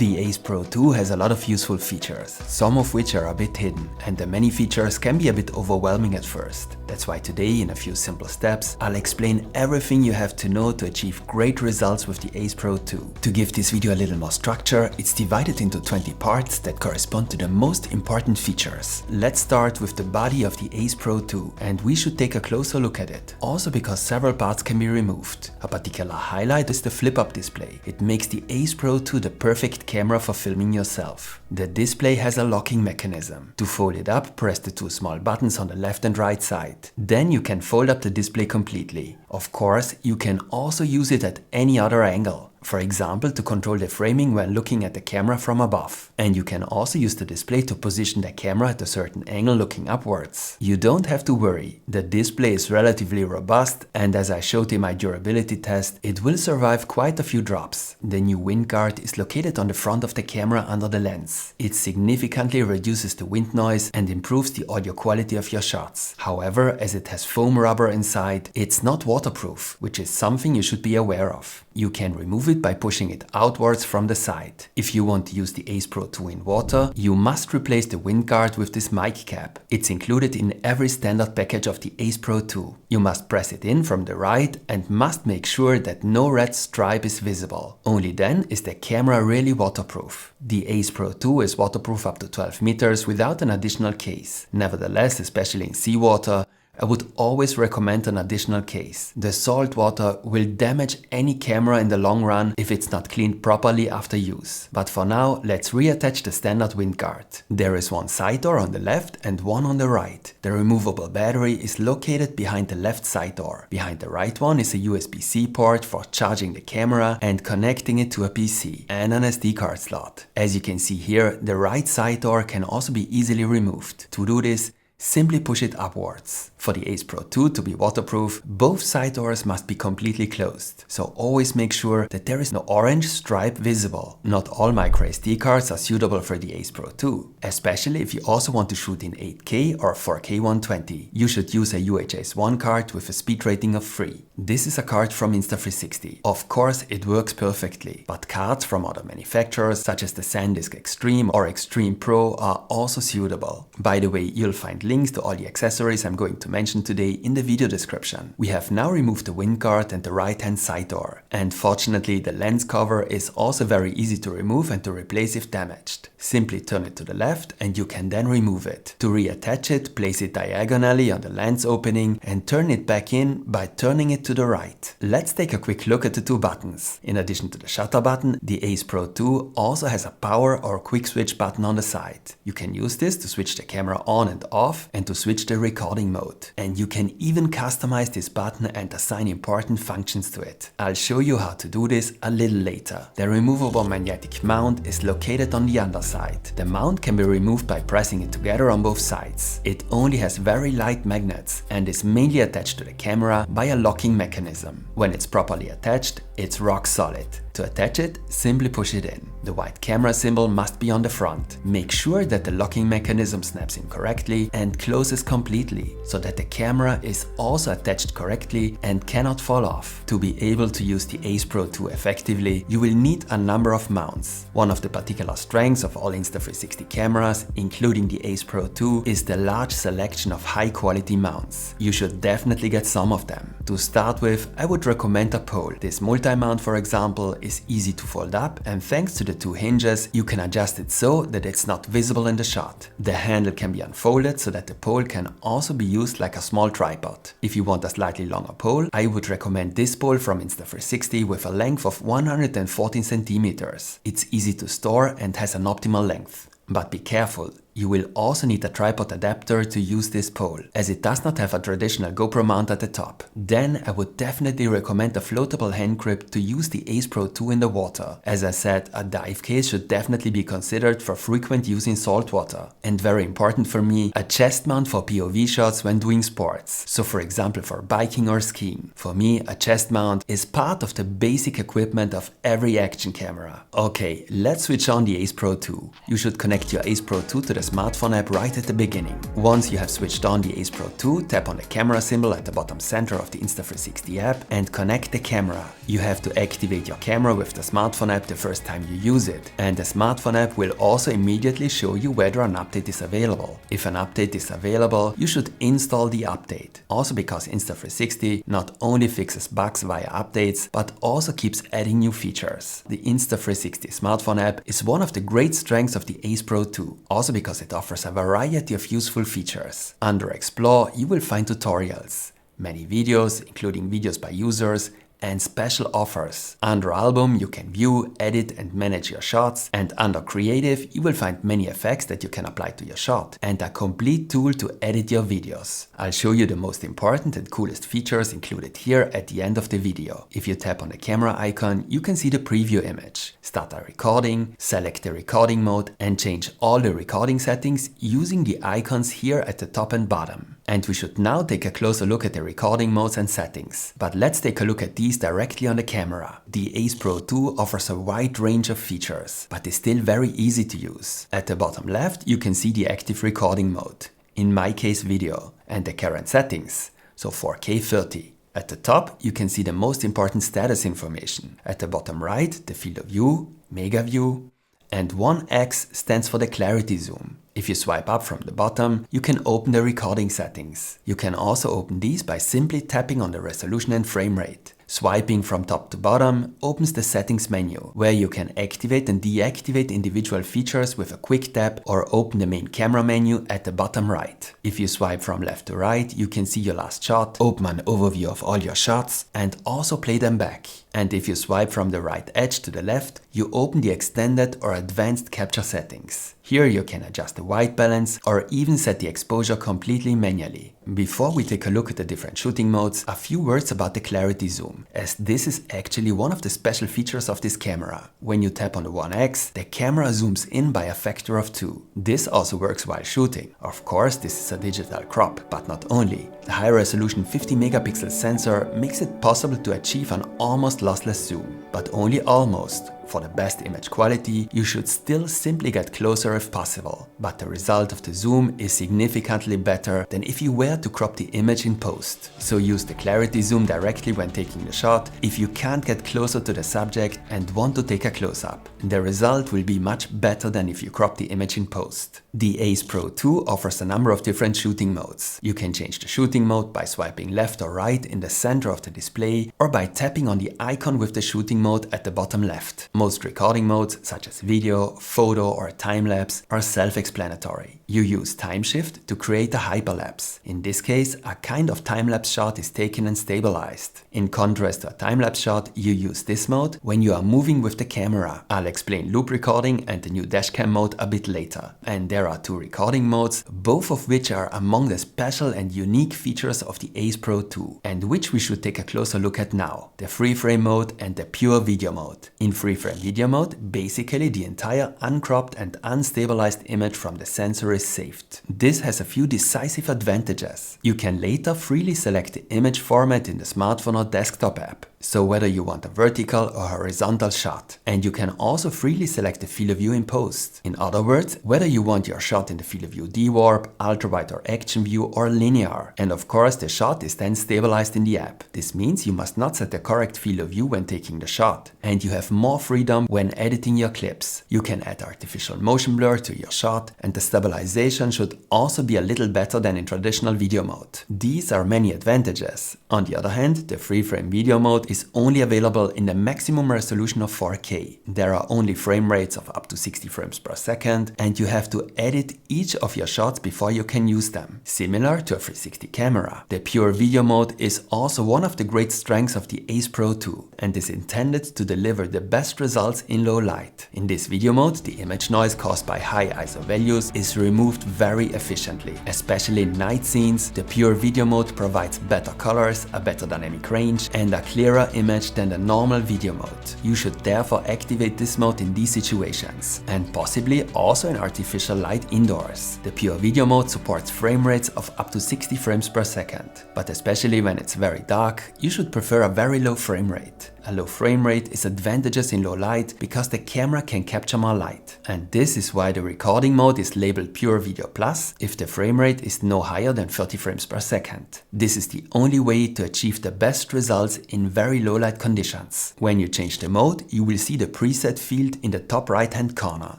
The Ace Pro 2 has a lot of useful features, some of which are a bit hidden, and the many features can be a bit overwhelming at first. That's why today, in a few simple steps, I'll explain everything you have to know to achieve great results with the Ace Pro 2. To give this video a little more structure, it's divided into 20 parts that correspond to the most important features. Let's start with the body of the Ace Pro 2, and we should take a closer look at it. Also because several parts can be removed. A particular highlight is the flip-up display. It makes the Ace Pro 2 the perfect camera for filming yourself. The display has a locking mechanism. To fold it up, press the two small buttons on the left and right side. Then you can fold up the display completely. Of course, you can also use it at any other angle. For example, to control the framing when looking at the camera from above. And you can also use the display to position the camera at a certain angle looking upwards. You don't have to worry. The display is relatively robust, and as I showed in my durability test, it will survive quite a few drops. The new Windguard is located on the front of the camera under the lens. It significantly reduces the wind noise and improves the audio quality of your shots. However, as it has foam rubber inside, it's not waterproof, which is something you should be aware of. You can remove it by pushing it outwards from the side. If you want to use the Ace Pro 2 in water, you must replace the Windguard with this mic cap. It's included in every standard package of the Ace Pro 2. You must press it in from the right and must make sure that no red stripe is visible. Only then is the camera really waterproof. The Ace Pro 2 is waterproof up to 12 meters without an additional case. Nevertheless, especially in seawater, I would always recommend an additional case. The salt water will damage any camera in the long run if it's not cleaned properly after use. But for now, let's reattach the standard Windguard. There is one side door on the left and one on the right. The removable battery is located behind the left side door. Behind the right one is a USB-C port for charging the camera and connecting it to a PC, and an SD card slot. As you can see here, the right side door can also be easily removed. To do this, simply push it upwards. For the Ace Pro 2 to be waterproof, both side doors must be completely closed. So always make sure that there is no orange stripe visible. Not all microSD cards are suitable for the Ace Pro 2, especially if you also want to shoot in 8K or 4K 120. You should use a UHS-1 card with a speed rating of 3. This is a card from Insta360. Of course, it works perfectly, but cards from other manufacturers such as the SanDisk Extreme or Extreme Pro are also suitable. By the way, you'll find links to all the accessories I'm going to mention today in the video description. We have now removed the Windguard and the right-hand side door. And fortunately, the lens cover is also very easy to remove and to replace if damaged. Simply turn it to the left and you can then remove it. To reattach it, place it diagonally on the lens opening and turn it back in by turning it to the right. Let's take a quick look at the two buttons. In addition to the shutter button, the Ace Pro 2 also has a power or quick switch button on the side. You can use this to switch the camera on and off and to switch the recording mode. And you can even customize this button and assign important functions to it. I'll show you how to do this a little later. The removable magnetic mount is located on the underside. The mount can be removed by pressing it together on both sides. It only has very light magnets and is mainly attached to the camera by a locking mechanism. When it's properly attached, it's rock solid. To attach it, simply push it in. The white camera symbol must be on the front. Make sure that the locking mechanism snaps in correctly and closes completely, so that the camera is also attached correctly and cannot fall off. To be able to use the Ace Pro 2 effectively, you will need a number of mounts. One of the particular strengths of all Insta360 cameras, including the Ace Pro 2, is the large selection of high-quality mounts. You should definitely get some of them. To start with, I would recommend a pole. This multi-mount, for example, is easy to fold up, and thanks to the two hinges, you can adjust it so that it's not visible in the shot. The handle can be unfolded so that the pole can also be used like a small tripod. If you want a slightly longer pole, I would recommend this pole from Insta360 with a length of 114 centimeters. It's easy to store and has an optimal length. But be careful, you will also need a tripod adapter to use this pole, as it does not have a traditional GoPro mount at the top. Then I would definitely recommend a floatable hand grip to use the Ace Pro 2 in the water. As I said, a dive case should definitely be considered for frequent use in salt water. And very important for me, a chest mount for POV shots when doing sports. So for example for biking or skiing. For me, a chest mount is part of the basic equipment of every action camera. Okay, let's switch on the Ace Pro 2. You should connect your Ace Pro 2 to the your smartphone app right at the beginning. Once you have switched on the Ace Pro 2, tap on the camera symbol at the bottom center of the Insta360 app and connect the camera. You have to activate your camera with the smartphone app the first time you use it, and the smartphone app will also immediately show you whether an update is available. If an update is available, you should install the update. Also because Insta360 not only fixes bugs via updates, but also keeps adding new features. The Insta360 smartphone app is one of the great strengths of the Ace Pro 2, also because it offers a variety of useful features. Under Explore, you will find tutorials, many videos, including videos by users, and special offers. Under Album, you can view, edit and manage your shots, and under Creative, you will find many effects that you can apply to your shot, and a complete tool to edit your videos. I'll show you the most important and coolest features included here at the end of the video. If you tap on the camera icon, you can see the preview image. Start a recording, select the recording mode, and change all the recording settings using the icons here at the top and bottom. And we should now take a closer look at the recording modes and settings. But let's take a look at these directly on the camera. The Ace Pro 2 offers a wide range of features, but is still very easy to use. At the bottom left, you can see the active recording mode, in my case video, and the current settings, so 4K 30. At the top, you can see the most important status information. At the bottom right, the field of view, mega view, and 1x stands for the clarity zoom. If you swipe up from the bottom, you can open the recording settings. You can also open these by simply tapping on the resolution and frame rate. Swiping from top to bottom opens the settings menu, where you can activate and deactivate individual features with a quick tap, or open the main camera menu at the bottom right. If you swipe from left to right, you can see your last shot, open an overview of all your shots, and also play them back. And if you swipe from the right edge to the left, you open the extended or advanced capture settings. Here you can adjust the white balance or even set the exposure completely manually. Before we take a look at the different shooting modes, a few words about the clarity zoom, as this is actually one of the special features of this camera. When you tap on the 1x, the camera zooms in by a factor of 2. This also works while shooting. Of course, this is a digital crop, but not only. The high-resolution 50 megapixel sensor makes it possible to achieve an almost lossless zoom, but only almost. For the best image quality, you should still simply get closer if possible, but the result of the zoom is significantly better than if you were to crop the image in post. So use the clarity zoom directly when taking the shot if you can't get closer to the subject and want to take a close-up. The result will be much better than if you crop the image in post. The Ace Pro 2 offers a number of different shooting modes. You can change the shooting mode by swiping left or right in the center of the display, or by tapping on the icon with the shooting mode at the bottom left. Most recording modes, such as video, photo or time-lapse, are self-explanatory. You use time shift to create a hyperlapse. In this case, a kind of time-lapse shot is taken and stabilized. In contrast to a time-lapse shot, you use this mode when you are moving with the camera. I'll explain loop recording and the new Dashcam mode a bit later. And there are two recording modes, both of which are among the special and unique features of the Ace Pro 2, and which we should take a closer look at now: the FreeFrame mode and the pure video mode. In FreeFrame video mode, basically the entire uncropped and unstabilized image from the sensor is saved. This has a few decisive advantages. You can later freely select the image format in the smartphone or desktop app, so whether you want a vertical or horizontal shot. And you can also freely select the field of view in post. In other words, whether you want your shot in the field of view D-warp, ultrawide or action view, or linear. And of course, the shot is then stabilized in the app. This means you must not set the correct field of view when taking the shot, and you have more freedom when editing your clips. You can add artificial motion blur to your shot, and the stabilization should also be a little better than in traditional video mode. These are many advantages. On the other hand, the FreeFrame video mode is only available in the maximum resolution of 4K. There are only frame rates of up to 60 frames per second, and you have to edit each of your shots before you can use them, similar to a 360 camera. The pure video mode is also one of the great strengths of the Ace Pro 2, and is intended to deliver the best results in low light. In this video mode, the image noise caused by high ISO values is removed very efficiently. Especially in night scenes, the pure video mode provides better colors, a better dynamic range, and a clearer image than the normal video mode. You should therefore activate this mode in these situations, and possibly also in artificial light indoors. The pure video mode supports frame rates of up to 60 frames per second, but especially when it's very dark, you should prefer a very low frame rate. A low frame rate is advantageous in low light because the camera can capture more light. And this is why the recording mode is labeled Pure Video Plus if the frame rate is no higher than 30 frames per second. This is the only way to achieve the best results in very low light conditions. When you change the mode, you will see the preset field in the top right hand corner.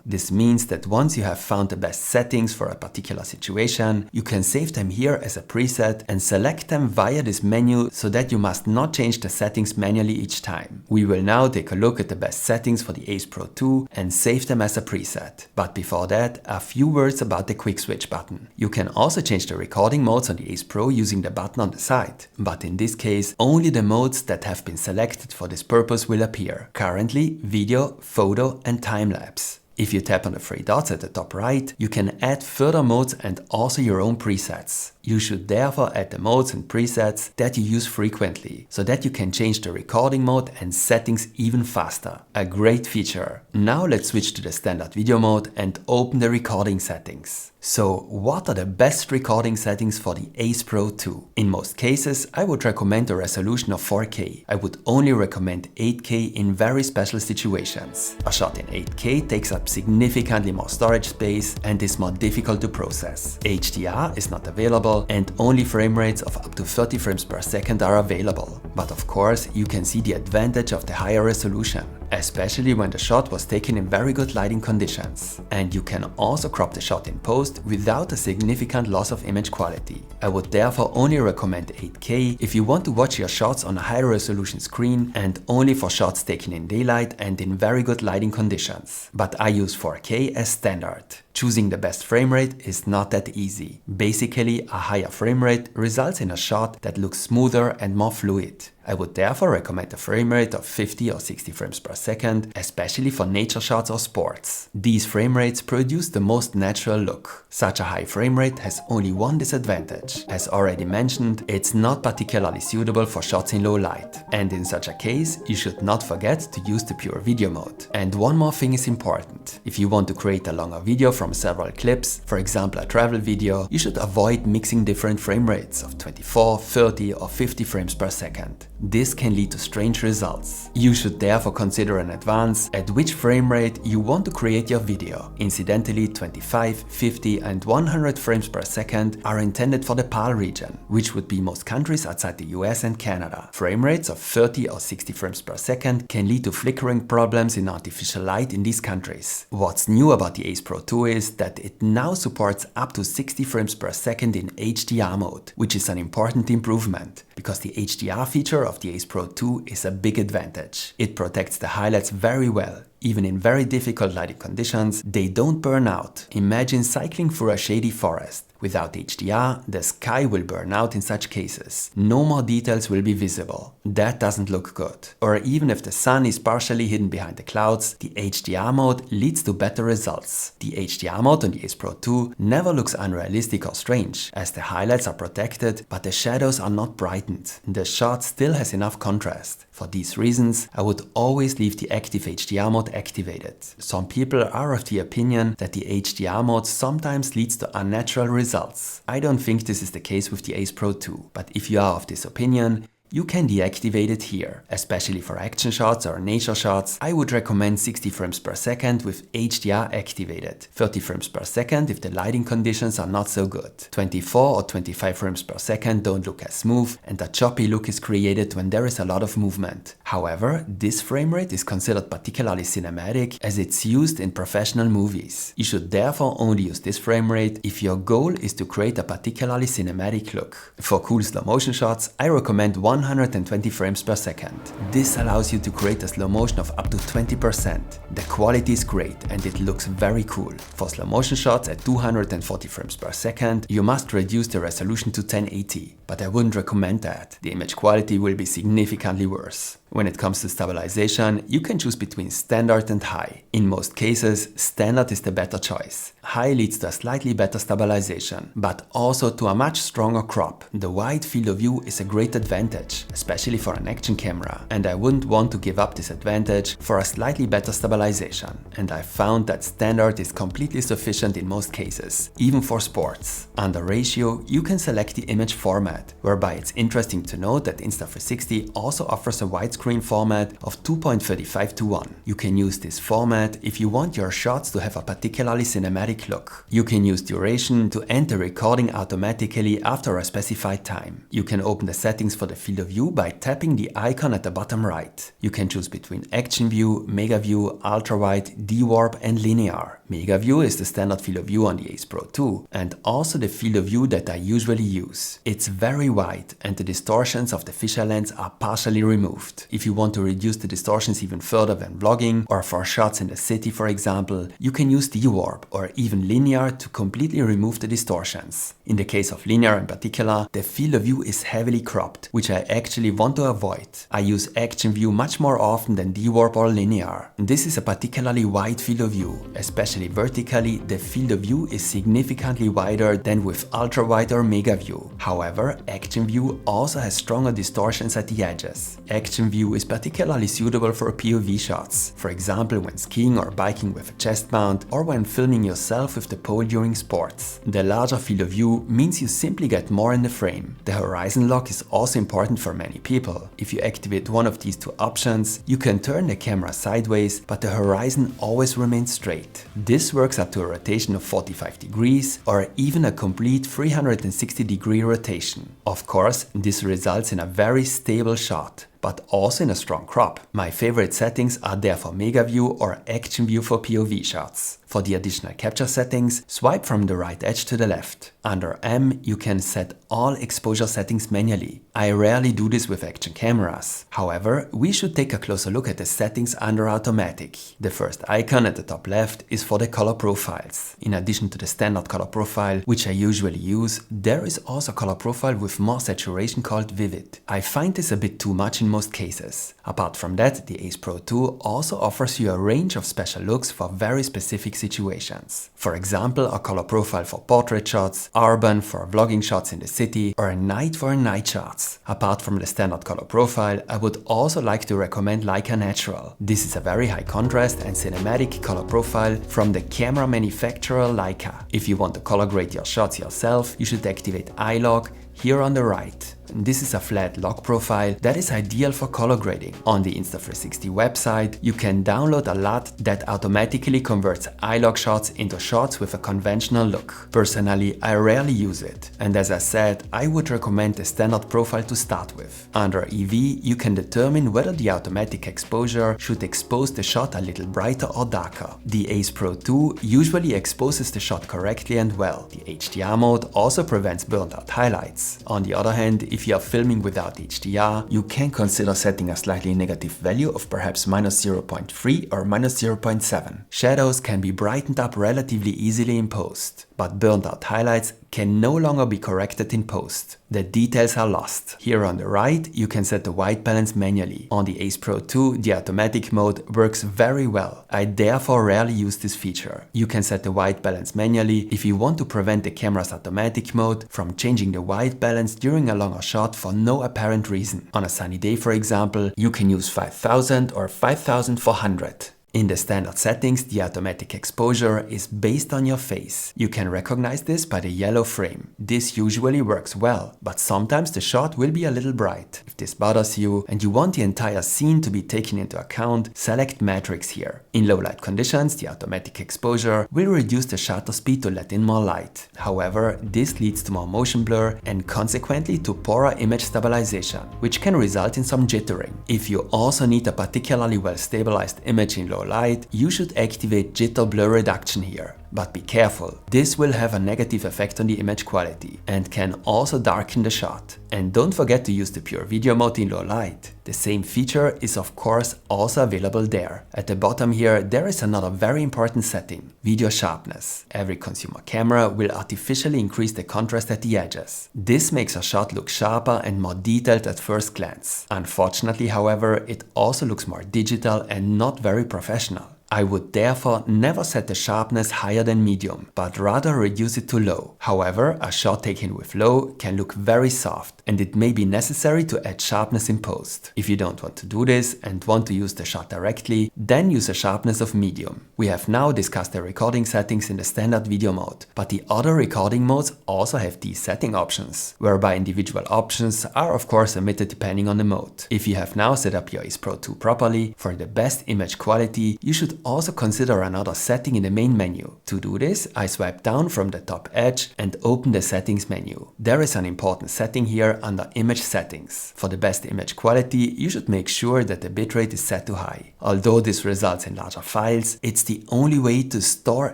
This means that once you have found the best settings for a particular situation, you can save them here as a preset and select them via this menu so that you must not change the settings manually each time. We will now take a look at the best settings for the Ace Pro 2 and save them as a preset. But before that, a few words about the quick switch button. You can also change the recording modes on the Ace Pro using the button on the side, but in this case, only the modes that have been selected for this purpose will appear. Currently, video, photo and time-lapse. If you tap on the three dots at the top right, you can add further modes and also your own presets. You should therefore add the modes and presets that you use frequently, so that you can change the recording mode and settings even faster. A great feature. Now let's switch to the standard video mode and open the recording settings. So what are the best recording settings for the Ace Pro 2? In most cases, I would recommend a resolution of 4K. I would only recommend 8K in very special situations. A shot in 8K takes up significantly more storage space and is more difficult to process. HDR is not available and only frame rates of up to 30 frames per second are available. But of course, you can see the advantage of the higher resolution, especially when the shot was taken in very good lighting conditions. And you can also crop the shot in post without a significant loss of image quality. I would therefore only recommend 8K if you want to watch your shots on a high resolution screen and only for shots taken in daylight and in very good lighting conditions. But I use 4K as standard. Choosing the best frame rate is not that easy. Basically, a higher frame rate results in a shot that looks smoother and more fluid. I would therefore recommend a frame rate of 50 or 60 frames per second, especially for nature shots or sports. These frame rates produce the most natural look. Such a high frame rate has only one disadvantage. As already mentioned, it's not particularly suitable for shots in low light. And in such a case, you should not forget to use the pure video mode. And one more thing is important. If you want to create a longer video from several clips, for example a travel video, you should avoid mixing different frame rates of 24, 30 or 50 frames per second. This can lead to strange results. You should therefore consider in advance at which frame rate you want to create your video. Incidentally, 25, 50 and 100 frames per second are intended for the PAL region, which would be most countries outside the US and Canada. Frame rates of 30 or 60 frames per second can lead to flickering problems in artificial light in these countries. What's new about the Ace Pro 2 is that it now supports up to 60 frames per second in HDR mode, which is an important improvement, because the HDR feature of the Ace Pro 2 is a big advantage. It protects the highlights very well. Even in very difficult lighting conditions, they don't burn out. Imagine cycling through a shady forest. Without HDR, the sky will burn out in such cases. No more details will be visible. That doesn't look good. Or even if the sun is partially hidden behind the clouds, the HDR mode leads to better results. The HDR mode on the Ace Pro 2 never looks unrealistic or strange, as the highlights are protected, but the shadows are not brightened. The shot still has enough contrast. For these reasons, I would always leave the active HDR mode activated. Some people are of the opinion that the HDR mode sometimes leads to unnatural results. I don't think this is the case with the Ace Pro 2, but if you are of this opinion, you can deactivate it here. Especially for action shots or nature shots, I would recommend 60 frames per second with HDR activated, 30 frames per second if the lighting conditions are not so good. 24 or 25 frames per second don't look as smooth, and a choppy look is created when there is a lot of movement. However, this frame rate is considered particularly cinematic as it's used in professional movies. You should therefore only use this frame rate if your goal is to create a particularly cinematic look. For cool slow motion shots, I recommend 120 frames per second. This allows you to create a slow motion of up to 20%. The quality is great and it looks very cool. For slow motion shots at 240 frames per second, you must reduce the resolution to 1080, but I wouldn't recommend that. The image quality will be significantly worse. When it comes to stabilization, you can choose between standard and high. In most cases, standard is the better choice. High leads to a slightly better stabilization, but also to a much stronger crop. The wide field of view is a great advantage, especially for an action camera, and I wouldn't want to give up this advantage for a slightly better stabilization. And I found that standard is completely sufficient in most cases, even for sports. Under ratio, you can select the image format, whereby it's interesting to note that Insta360 also offers a widescreen screen format of 2.35:1. You can use this format if you want your shots to have a particularly cinematic look. You can use duration to end the recording automatically after a specified time. You can open the settings for the field of view by tapping the icon at the bottom right. You can choose between Action View, Mega View, Ultra Wide, D-Warp and Linear. Mega View is the standard field of view on the Ace Pro 2 and also the field of view that I usually use. It's very wide and the distortions of the fisheye lens are partially removed. If you want to reduce the distortions even further when vlogging or for shots in the city for example, you can use D-Warp or even Linear to completely remove the distortions. In the case of Linear in particular, the field of view is heavily cropped, which I actually want to avoid. I use Action View much more often than D-Warp or Linear. This is a particularly wide field of view. Especially vertically, the field of view is significantly wider than with Ultra Wide or Mega View. However, Action View also has stronger distortions at the edges. Action View is particularly suitable for POV shots, for example when skiing or biking with a chest mount or when filming yourself with the pole during sports. The larger field of view means you simply get more in the frame. The horizon lock is also important for many people. If you activate one of these two options, you can turn the camera sideways, but the horizon always remains straight. This works up to a rotation of 45 degrees or even a complete 360-degree rotation. Of course, this results in a very stable shot, but also in a strong crop. My favorite settings are therefore Mega View or Action View for POV shots. For the additional capture settings, swipe from the right edge to the left. Under M, you can set all exposure settings manually. I rarely do this with action cameras. However, we should take a closer look at the settings under automatic. The first icon at the top left is for the color profiles. In addition to the standard color profile, which I usually use, there is also a color profile with more saturation called Vivid. I find this a bit too much in most cases. Apart from that, the Ace Pro 2 also offers you a range of special looks for very specific situations. For example, a color profile for portrait shots, urban for vlogging shots in the city, or a night for night shots. Apart from the standard color profile, I would also like to recommend Leica Natural. This is a very high contrast and cinematic color profile from the camera manufacturer Leica. If you want to color grade your shots yourself, you should activate iLog here on the right. This is a flat log profile that is ideal for color grading. On the Insta360 website, you can download a LUT that automatically converts iLog shots into shots with a conventional look. Personally, I rarely use it, and as I said, I would recommend the standard profile to start with. Under EV, you can determine whether the automatic exposure should expose the shot a little brighter or darker. The Ace Pro 2 usually exposes the shot correctly and well. The HDR mode also prevents burnt out highlights. On the other hand, if you are filming without HDR, you can consider setting a slightly negative value of perhaps -0.3 or -0.7. Shadows can be brightened up relatively easily in post, but burnt out highlights can no longer be corrected in post. The details are lost. Here on the right, you can set the white balance manually. On the Ace Pro 2, the automatic mode works very well. I therefore rarely use this feature. You can set the white balance manually if you want to prevent the camera's automatic mode from changing the white balance during a longer shot for no apparent reason. On a sunny day, for example, you can use 5000 or 5400. In the standard settings, the automatic exposure is based on your face. You can recognize this by the yellow frame. This usually works well, but sometimes the shot will be a little bright. If this bothers you and you want the entire scene to be taken into account, select Matrix here. In low light conditions, the automatic exposure will reduce the shutter speed to let in more light. However, this leads to more motion blur and consequently to poorer image stabilization, which can result in some jittering. If you also need a particularly well stabilized image in low light, you should activate jitter blur reduction here. But be careful, this will have a negative effect on the image quality and can also darken the shot. And don't forget to use the pure video mode in low light. The same feature is of course also available there. At the bottom here, there is another very important setting, video sharpness. Every consumer camera will artificially increase the contrast at the edges. This makes a shot look sharper and more detailed at first glance. Unfortunately, however, it also looks more digital and not very professional. I would therefore never set the sharpness higher than medium, but rather reduce it to low. However, a shot taken with low can look very soft, and it may be necessary to add sharpness in post. If you don't want to do this and want to use the shot directly, then use a sharpness of medium. We have now discussed the recording settings in the standard video mode, but the other recording modes also have these setting options, whereby individual options are of course omitted depending on the mode. If you have now set up your Ace Pro 2 properly, for the best image quality, you should also consider another setting in the main menu. To do this, I swipe down from the top edge and open the settings menu. There is an important setting here under image settings. For the best image quality, you should make sure that the bitrate is set to high. Although this results in larger files, it's the only way to store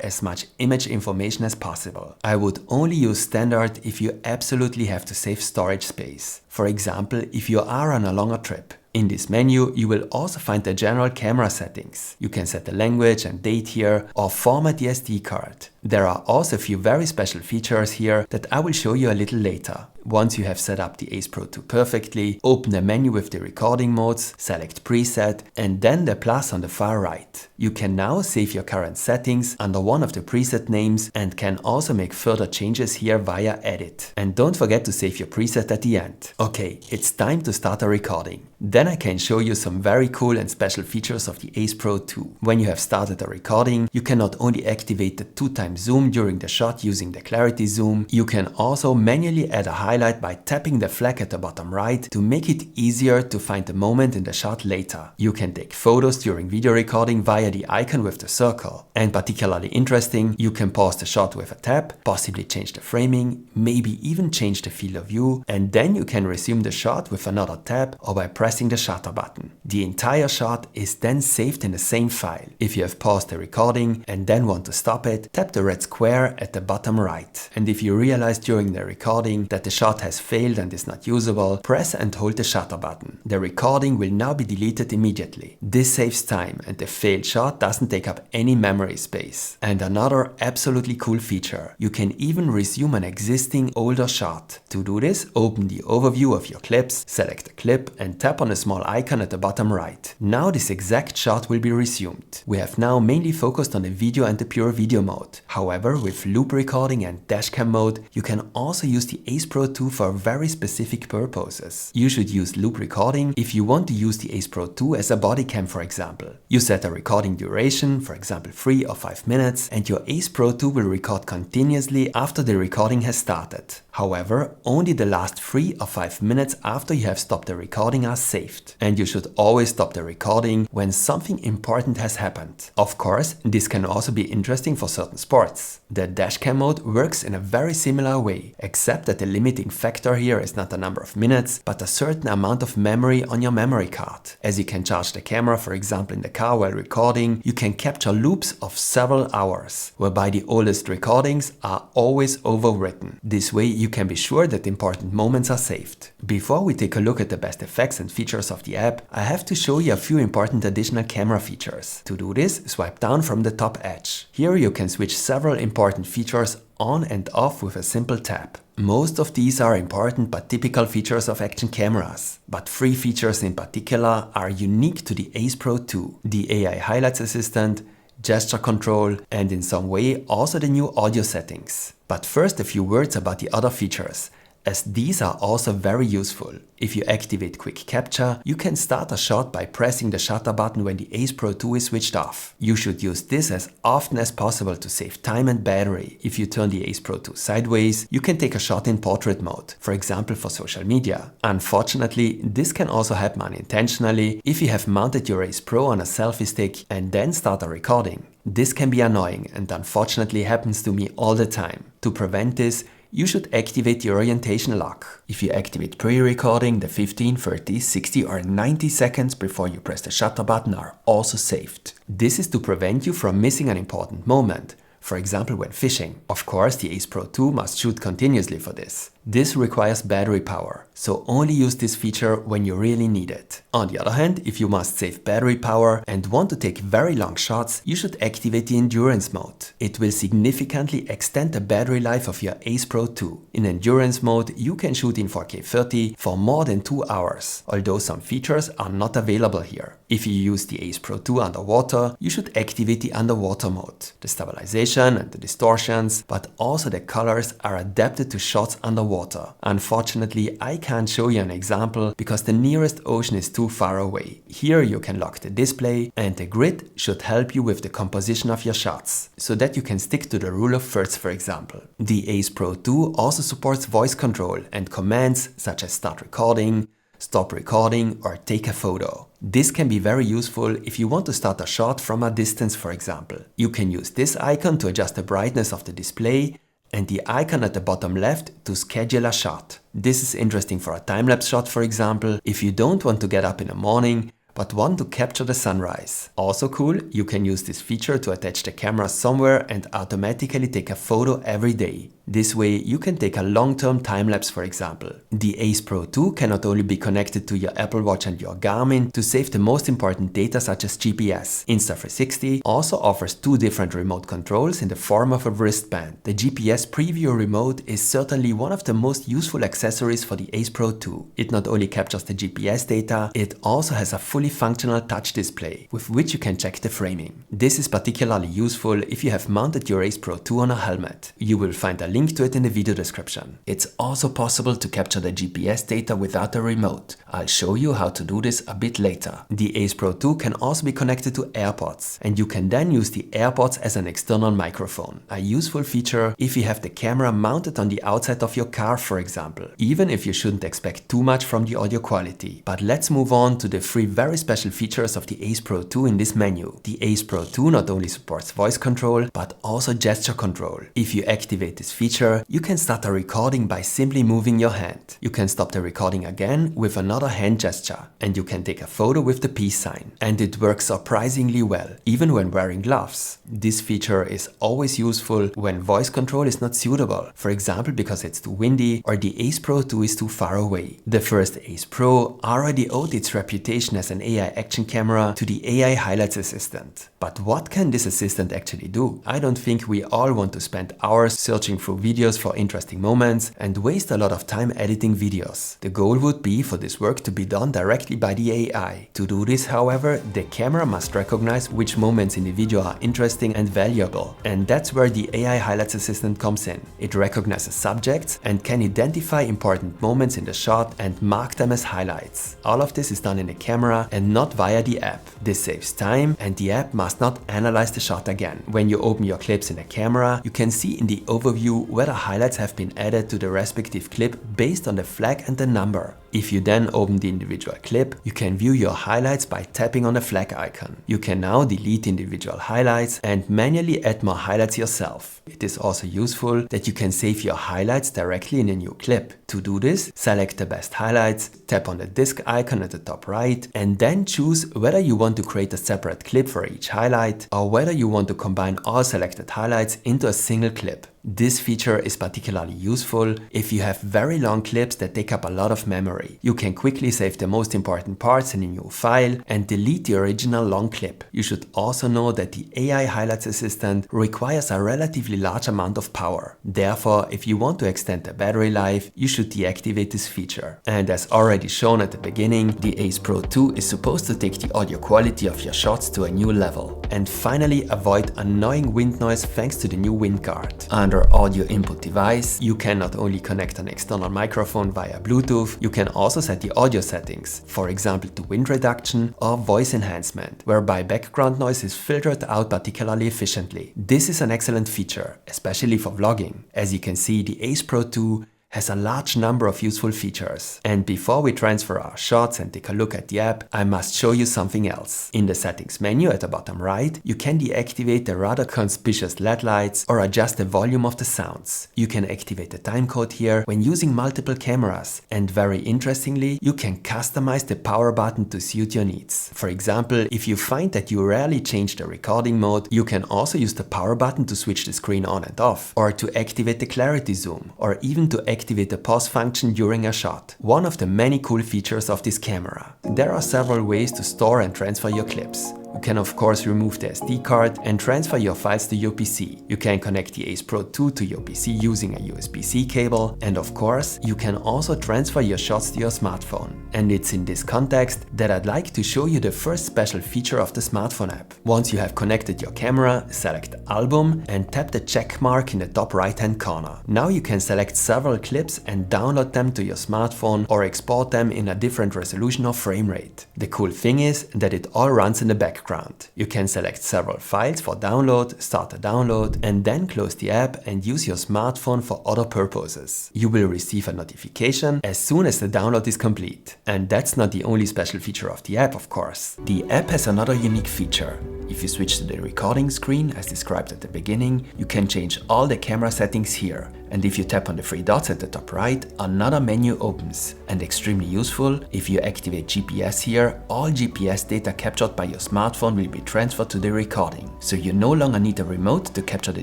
as much image information as possible. I would only use standard if you absolutely have to save storage space. For example, if you are on a longer trip. In this menu, you will also find the general camera settings. You can set the language and date here or format the SD card. There are also a few very special features here that I will show you a little later. Once you have set up the Ace Pro 2 perfectly, open the menu with the recording modes, select preset and then the plus on the far right. You can now save your current settings under one of the preset names and can also make further changes here via edit. And don't forget to save your preset at the end. Okay, it's time to start a recording. Then I can show you some very cool and special features of the Ace Pro 2. When you have started a recording, you can not only activate the 2x zoom during the shot using the clarity zoom, you can also manually add a highlight by tapping the flag at the bottom right to make it easier to find the moment in the shot later. You can take photos during video recording via the icon with the circle. And particularly interesting, you can pause the shot with a tap, possibly change the framing, maybe even change the field of view, and then you can resume the shot with another tap or by pressing the shutter button. The entire shot is then saved in the same file. If you have paused the recording and then want to stop it, tap the red square at the bottom right. And if you realize during the recording that the shot has failed and is not usable, press and hold the shutter button. The recording will now be deleted immediately. This saves time and the failed shot doesn't take up any memory space. And another absolutely cool feature, you can even resume an existing older shot. To do this, open the overview of your clips, select a clip and tap on a small icon at the bottom right. Now this exact shot will be resumed. We have now mainly focused on the video and the pure video mode. However, with loop recording and dashcam mode, you can also use the Ace Pro 2 for very specific purposes. You should use loop recording if you want to use the Ace Pro 2 as a body cam, for example. You set a recording duration, for example 3 or 5 minutes, and your Ace Pro 2 will record continuously after the recording has started. However, only the last 3 or 5 minutes after you have stopped the recording are saved. And you should always stop the recording when something important has happened. Of course, this can also be interesting for certain sports. The dashcam mode works in a very similar way, except that the limiting factor here is not the number of minutes, but a certain amount of memory on your memory card. As you can charge the camera, for example in the car while recording, you can capture loops of several hours, whereby the oldest recordings are always overwritten. This way you can be sure that important moments are saved. Before we take a look at the best effects and features of the app, I have to show you a few important additional camera features. To do this, swipe down from the top edge. Here you can switch several important features on and off with a simple tap. Most of these are important but typical features of action cameras, but 3 features in particular are unique to the Ace Pro 2: the AI Highlights Assistant, gesture control, and in some way also the new audio settings. But first a few words about the other features, as these are also very useful. If you activate Quick Capture, you can start a shot by pressing the shutter button when the Ace Pro 2 is switched off. You should use this as often as possible to save time and battery. If you turn the Ace Pro 2 sideways, you can take a shot in portrait mode, for example for social media. Unfortunately, this can also happen unintentionally if you have mounted your Ace Pro on a selfie stick and then start a recording. This can be annoying and unfortunately happens to me all the time. To prevent this, you should activate the orientation lock. If you activate pre-recording, the 15, 30, 60 or 90 seconds before you press the shutter button are also saved. This is to prevent you from missing an important moment, for example when fishing. Of course, the Ace Pro 2 must shoot continuously for this. This requires battery power, so only use this feature when you really need it. On the other hand, if you must save battery power and want to take very long shots, you should activate the endurance mode. It will significantly extend the battery life of your Ace Pro 2. In endurance mode, you can shoot in 4K 30 for more than 2 hours, although some features are not available here. If you use the Ace Pro 2 underwater, you should activate the underwater mode. The stabilization and the distortions, but also the colors are adapted to shots underwater. Unfortunately, I can't show you an example because the nearest ocean is too far away. Here you can lock the display, and the grid should help you with the composition of your shots, so that you can stick to the rule of thirds, for example. The Ace Pro 2 also supports voice control and commands such as start recording, stop recording, or take a photo. This can be very useful if you want to start a shot from a distance, for example. You can use this icon to adjust the brightness of the display and the icon at the bottom left to schedule a shot. This is interesting for a time-lapse shot, for example, if you don't want to get up in the morning but want to capture the sunrise. Also cool, you can use this feature to attach the camera somewhere and automatically take a photo every day. This way you can take a long-term time-lapse, for example. The Ace Pro 2 can not only be connected to your Apple Watch and your Garmin to save the most important data such as GPS. Insta360 also offers 2 different remote controls in the form of a wristband. The GPS preview remote is certainly one of the most useful accessories for the Ace Pro 2. It not only captures the GPS data, it also has a fully functional touch display with which you can check the framing. This is particularly useful if you have mounted your Ace Pro 2 on a helmet. You will find a link to it in the video description. It's also possible to capture the GPS data without a remote. I'll show you how to do this a bit later. The Ace Pro 2 can also be connected to AirPods, and you can then use the AirPods as an external microphone. A useful feature if you have the camera mounted on the outside of your car, for example, even if you shouldn't expect too much from the audio quality. But let's move on to the 3 very special features of the Ace Pro 2 in this menu. The Ace Pro 2 not only supports voice control, but also gesture control. If you activate this feature, you can start a recording by simply moving your hand. You can stop the recording again with another hand gesture, and you can take a photo with the peace sign. And it works surprisingly well, even when wearing gloves. This feature is always useful when voice control is not suitable, for example because it's too windy or the Ace Pro 2 is too far away. The first Ace Pro already owed its reputation as an AI action camera to the AI highlights assistant. But what can this assistant actually do? I don't think we all want to spend hours searching through videos for interesting moments and waste a lot of time editing videos. The goal would be for this work to be done directly by the AI. To do this, however, the camera must recognize which moments in the video are interesting and valuable. And that's where the AI highlights assistant comes in. It recognizes subjects and can identify important moments in the shot and mark them as highlights. All of this is done in the camera and not via the app. This saves time, and the app must not analyze the shot again. When you open your clips in the camera, you can see in the overview whether highlights have been added to the respective clip based on the flag and the number. If you then open the individual clip, you can view your highlights by tapping on the flag icon. You can now delete individual highlights and manually add more highlights yourself. It is also useful that you can save your highlights directly in a new clip. To do this, select the best highlights, tap on the disk icon at the top right, and then choose whether you want to create a separate clip for each highlight or whether you want to combine all selected highlights into a single clip. This feature is particularly useful if you have very long clips that take up a lot of memory. You can quickly save the most important parts in a new file and delete the original long clip. You should also know that the AI Highlights Assistant requires a relatively large amount of power. Therefore, if you want to extend the battery life, you should deactivate this feature. And as already shown at the beginning, the Ace Pro 2 is supposed to take the audio quality of your shots to a new level. And finally, avoid annoying wind noise thanks to the new Windguard. Under Audio Input Device, you can not only connect an external microphone via Bluetooth, you can also set the audio settings, for example to wind reduction or voice enhancement, whereby background noise is filtered out particularly efficiently. This is an excellent feature, especially for vlogging. As you can see, the Ace Pro 2 has a large number of useful features. And before we transfer our shots and take a look at the app, I must show you something else. In the settings menu at the bottom right, you can deactivate the rather conspicuous LED lights or adjust the volume of the sounds. You can activate the timecode here when using multiple cameras. And very interestingly, you can customize the power button to suit your needs. For example, if you find that you rarely change the recording mode, you can also use the power button to switch the screen on and off, or to activate the clarity zoom, or even to activate activate the pause function during a shot, one of the many cool features of this camera. There are several ways to store and transfer your clips. You can of course remove the SD card and transfer your files to your PC. You can connect the Ace Pro 2 to your PC using a USB-C cable, and of course you can also transfer your shots to your smartphone. And it's in this context that I'd like to show you the first special feature of the smartphone app. Once you have connected your camera, select Album and tap the check mark in the top right hand corner. Now you can select several clips and download them to your smartphone or export them in a different resolution or frame rate. The cool thing is that it all runs in the background. You can select several files for download, start a download, and then close the app and use your smartphone for other purposes. You will receive a notification as soon as the download is complete. And that's not the only special feature of the app, of course. The app has another unique feature. If you switch to the recording screen, as described at the beginning, you can change all the camera settings here. And if you tap on the three dots at the top right, another menu opens. And extremely useful, if you activate GPS here, all GPS data captured by your smartphone will be transferred to the recording. So you no longer need a remote to capture the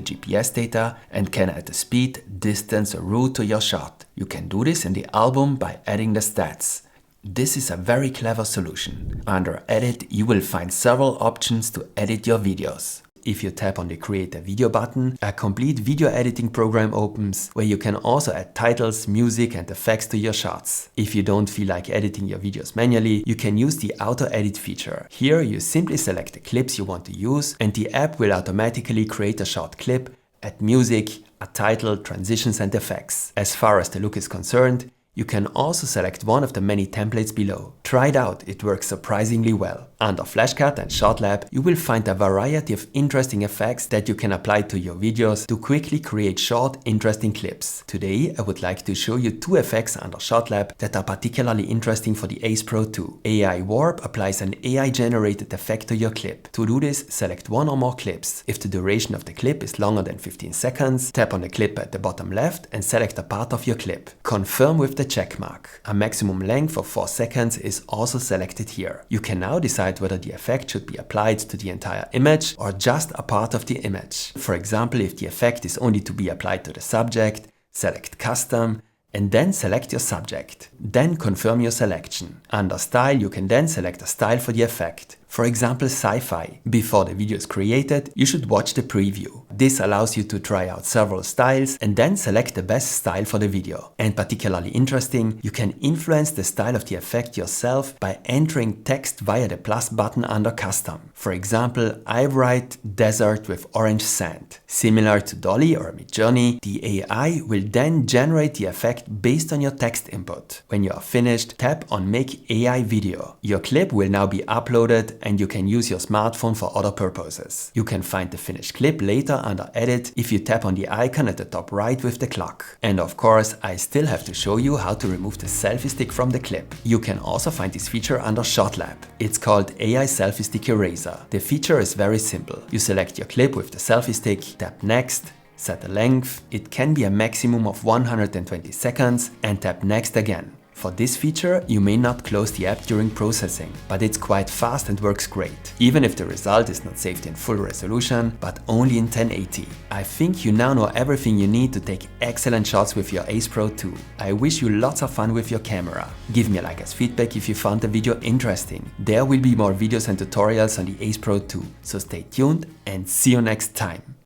GPS data and can add the speed, distance or route to your shot. You can do this in the album by adding the stats. This is a very clever solution. Under Edit, you will find several options to edit your videos. If you tap on the Create a Video button, a complete video editing program opens, where you can also add titles, music and effects to your shots. If you don't feel like editing your videos manually, you can use the Auto Edit feature. Here you simply select the clips you want to use and the app will automatically create a short clip, add music, a title, transitions and effects. As far as the look is concerned, you can also select one of the many templates below. Try it out, it works surprisingly well. Under Flashcut and Shot Lab, you will find a variety of interesting effects that you can apply to your videos to quickly create short, interesting clips. Today, I would like to show you two effects under Shot Lab that are particularly interesting for the Ace Pro 2. AI Warp applies an AI-generated effect to your clip. To do this, select one or more clips. If the duration of the clip is longer than 15 seconds, tap on the clip at the bottom left and select a part of your clip. Confirm with the check mark. A maximum length of 4 seconds is also selected here. You can now decide whether the effect should be applied to the entire image or just a part of the image. For example, if the effect is only to be applied to the subject, select Custom and then select your subject. Then confirm your selection. Under Style, you can then select a style for the effect. For example, sci-fi. Before the video is created, you should watch the preview. This allows you to try out several styles and then select the best style for the video. And particularly interesting, you can influence the style of the effect yourself by entering text via the plus button under Custom. For example, I write desert with orange sand. Similar to Dolly or Midjourney, the AI will then generate the effect based on your text input. When you are finished, tap on Make AI Video. Your clip will now be uploaded and you can use your smartphone for other purposes. You can find the finished clip later under Edit if you tap on the icon at the top right with the clock. And of course, I still have to show you how to remove the selfie stick from the clip. You can also find this feature under Shot Lab. It's called AI Selfie Stick Eraser. The feature is very simple. You select your clip with the selfie stick, tap Next, set a length, it can be a maximum of 120 seconds, and tap Next again. For this feature, you may not close the app during processing, but it's quite fast and works great, even if the result is not saved in full resolution, but only in 1080. I think you now know everything you need to take excellent shots with your Ace Pro 2. I wish you lots of fun with your camera. Give me a like as feedback if you found the video interesting. There will be more videos and tutorials on the Ace Pro 2, so stay tuned and see you next time.